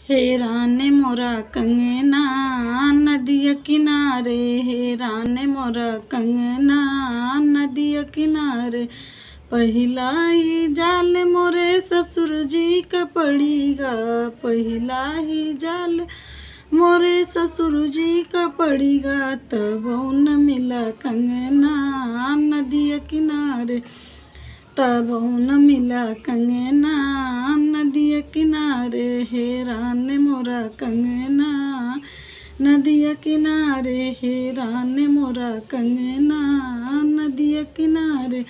हेराने मोरा कंगना नदिया किनारे, हेराने मोरा कंगना नदिया किनारे। पहिला ही जाल मोरे ससुर जी का पड़ीगा, पहिला ही जाल मोरे ससुर जी का पड़ीगा। तब न मिला कंगना नदिया किनारे, तब न मिला कंगना नदिया किनारे। हेराने मोरा कंगना नदिया किनारे, हेराने मोरा कंगना नदिया किनारे।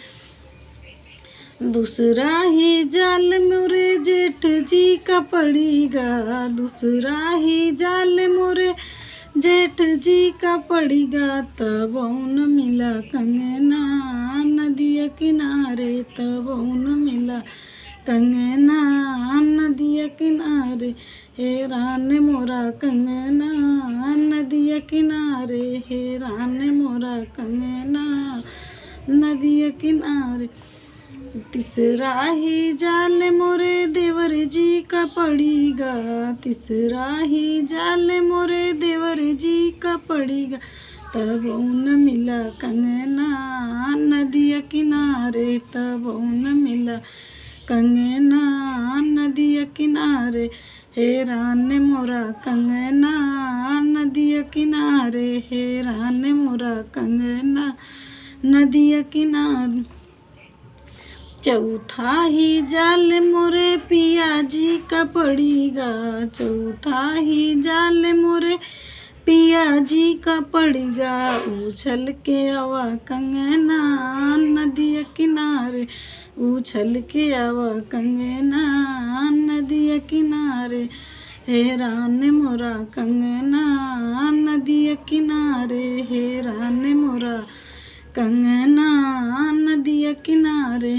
दूसरा ही जाल मोरे जेठ जी का पड़ीगा, दूसरा ही जाल मोरे जेठ जी का पड़ीगा। तब न मिला कंगना नदिया किनारे, तब न मिला कंगना नदिया किनारे। हेराने मोरा कंगना नदिया किनारे, हेराने मोरा कंगना नदिया किनारे। तीसरा ही जाल मोरे देवर जी का पड़ीगा, तीसरा ही जाल मोरे देवर जी का पड़ीगा। तब न मिला कंगना नदिया किनारे, तब न मिला कंगना नदिया किनारे। हेराने मोरा कंगना नदिया किनारे, हेराने मोरा कंगना नदिया किनारे। चौथा ही जाल मोरे पिया जी का पड़ीगा, चौथा ही जाल मोरे पिया जी का पड़ीगा। उछल के आवा कंगना नदिया किनारे, उछल के आवा कंगना नदिया किनारे। हेराने मोरा कंगना नदिया किनारे, हेराने मोरा कंगना नदिया किनारे।